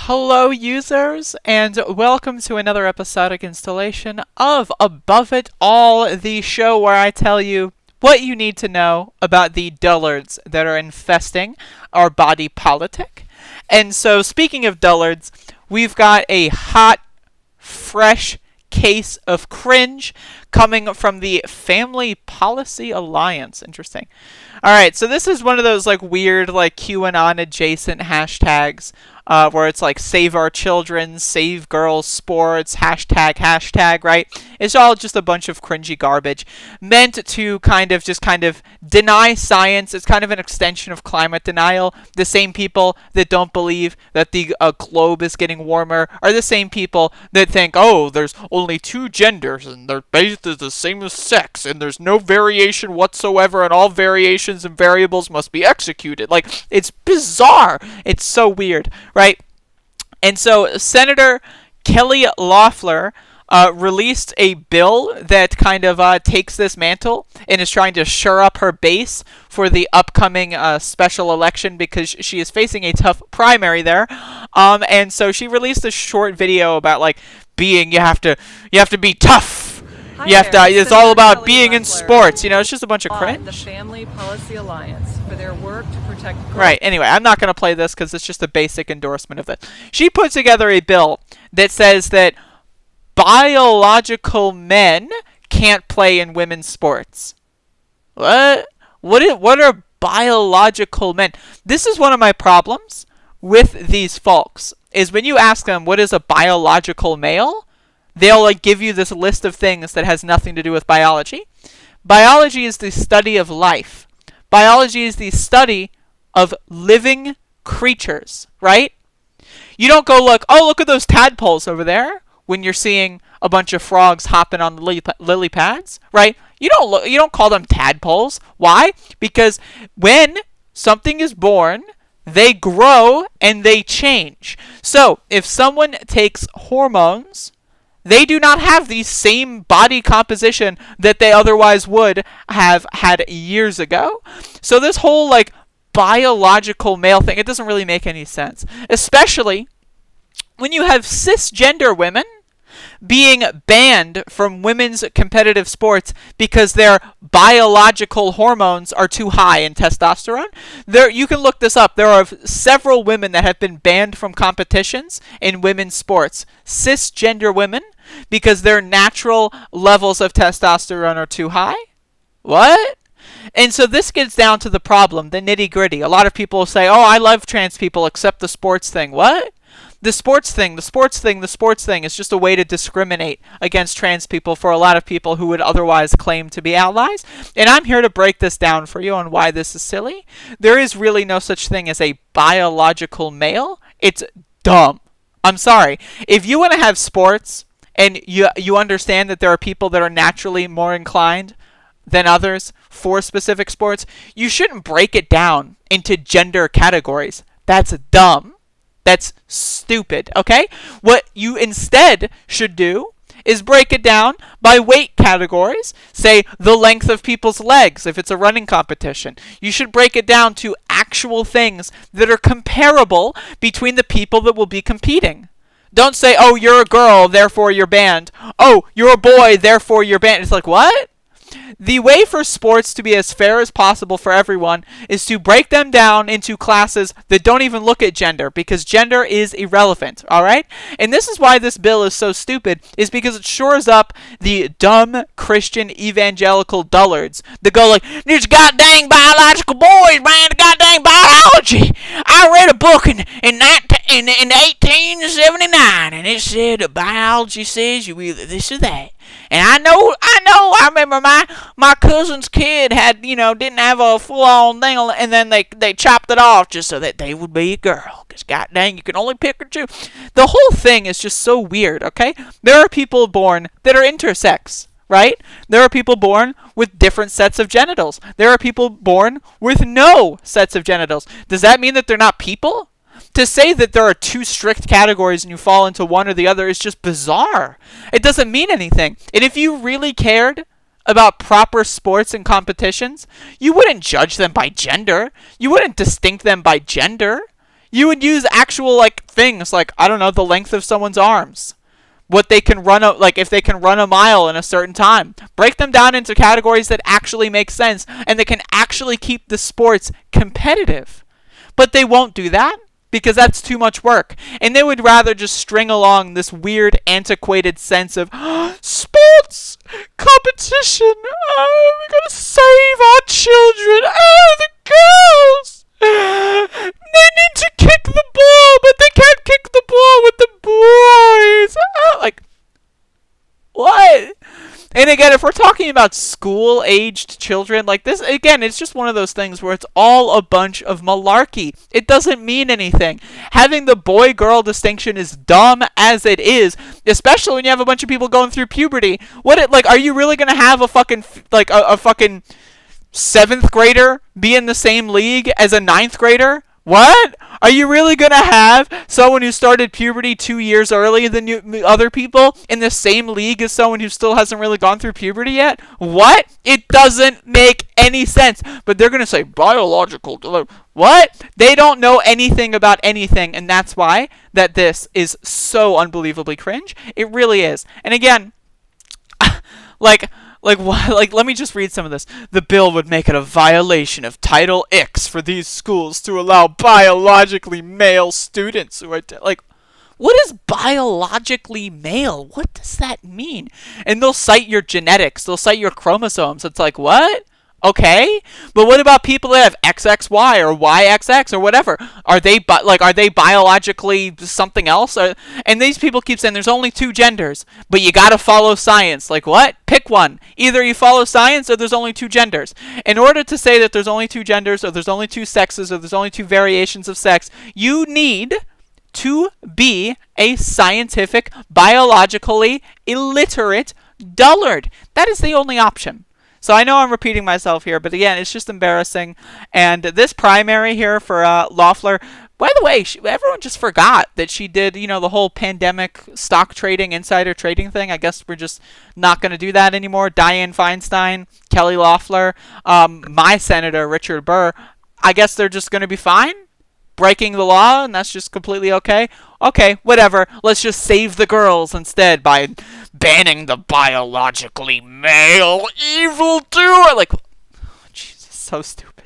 Hello, users, and welcome to another episodic installation of Above It All, the show where I tell you what you need to know about the dullards that are infesting our body politic. And so, speaking of dullards, we've got a hot, fresh case of cringe coming from the Family Policy Alliance. Interesting. Alright, so this is one of those weird QAnon adjacent hashtags where it's save our children, save girls sports, hashtag, right? It's all just a bunch of cringy garbage meant to kind of deny science. It's kind of an extension of climate denial. The same people that don't believe that the globe is getting warmer are the same people that think, oh, there's only two genders and they're both the same as sex and there's no variation whatsoever and all variations and variables must be executed. It's bizarre. It's so weird, right? And so Senator Kelly Loeffler released a bill that kind of takes this mantle and is trying to shore up her base for the upcoming special election because she is facing a tough primary there. And so she released a short video about you have to be tough. It's all about being in sports. It's just a bunch of cringe. The Family Policy Alliance for their work to protect girls. Right, anyway, I'm not going to play this because it's just a basic endorsement of it. She put together a bill that says that biological men can't play in women's sports. What? What are biological men? This is one of my problems with these folks, is when you ask them what is a biological male, they'll give you this list of things that has nothing to do with biology. Biology is the study of life. Biology is the study of living creatures, right? You don't go look at those tadpoles over there when you're seeing a bunch of frogs hopping on the lily pads, right? You don't call them tadpoles. Why? Because when something is born, they grow and they change. So, if someone takes hormones, they do not have the same body composition that they otherwise would have had years ago. So this whole biological male thing, it doesn't really make any sense. Especially when you have cisgender women being banned from women's competitive sports because their biological hormones are too high in testosterone. You can look this up. There are several women that have been banned from competitions in women's sports. Cisgender women, because their natural levels of testosterone are too high. What? And so this gets down to the problem, the nitty-gritty. A lot of people say, oh, I love trans people except the sports thing. What? The sports thing is just a way to discriminate against trans people for a lot of people who would otherwise claim to be allies. And I'm here to break this down for you on why this is silly. There is really no such thing as a biological male. It's dumb. I'm sorry. If you want to have sports and you understand that there are people that are naturally more inclined than others for specific sports, you shouldn't break it down into gender categories. That's dumb. That's stupid, okay? What you instead should do is break it down by weight categories. Say the length of people's legs if it's a running competition. You should break it down to actual things that are comparable between the people that will be competing. Don't say, oh, you're a girl, therefore you're banned. Oh, you're a boy, therefore you're banned. It's what? The way for sports to be as fair as possible for everyone is to break them down into classes that don't even look at gender, because gender is irrelevant, alright? And this is why this bill is so stupid, is because it shores up the dumb Christian evangelical dullards that go these goddamn biological boys, man, goddamn biology. I read a book in 1879, and it said biology says you either this or that. And I know, I remember my cousin's kid had, didn't have a full-on thing, and then they chopped it off just so that they would be a girl. Because, god dang, you can only pick or choose. The whole thing is just so weird, okay? There are people born that are intersex, right? There are people born with different sets of genitals. There are people born with no sets of genitals. Does that mean that they're not people? To say that there are two strict categories and you fall into one or the other is just bizarre. It doesn't mean anything. And if you really cared about proper sports and competitions, you wouldn't judge them by gender. You wouldn't distinct them by gender. You would use actual things like, I don't know, the length of someone's arms, what they can run, like if they can run a mile in a certain time. Break them down into categories that actually make sense and that can actually keep the sports competitive. But they won't do that because that's too much work. And they would rather just string along this weird, antiquated sense of sports, competition, we gotta save our children, the girls, they need to kick the ball, but they can't kick the ball with the boys. Like, what? And again, if we're talking about school-aged children, like this, again, it's just one of those things where it's all a bunch of malarkey. It doesn't mean anything. Having the boy-girl distinction is dumb as it is, especially when you have a bunch of people going through puberty. Are you really gonna have a fucking, like, a fucking 7th grader be in the same league as a 9th grader? What? Are you really going to have someone who started puberty 2 years earlier than other people in the same league as someone who still hasn't really gone through puberty yet? What? It doesn't make any sense. But they're going to say biological. What? They don't know anything about anything, and that's why that this is so unbelievably cringe. It really is. And again, let me just read some of this. The bill would make it a violation of Title X for these schools to allow biologically male students who are what is biologically male? What does that mean? And they'll cite your genetics. They'll cite your chromosomes. It's like, what? Okay, but what about people that have XXY or YXX or whatever? Are they biologically something else? And these people keep saying there's only 2 genders, but you gotta follow science. Like, what? Pick one. Either you follow science or there's only 2 genders. In order to say that there's only 2 genders or there's only 2 sexes or there's only 2 variations of sex, you need to be a scientific, biologically illiterate dullard. That is the only option. So I know I'm repeating myself here, but again, it's just embarrassing. And this primary here for Loeffler, by the way, everyone just forgot that she did, the whole pandemic stock trading, insider trading thing. I guess we're just not going to do that anymore. Dianne Feinstein, Kelly Loeffler, my senator, Richard Burr, I guess they're just going to be fine breaking the law, and that's just completely okay. Okay, whatever. Let's just save the girls instead by banning the biologically male evildoer. Like, Jesus, so stupid.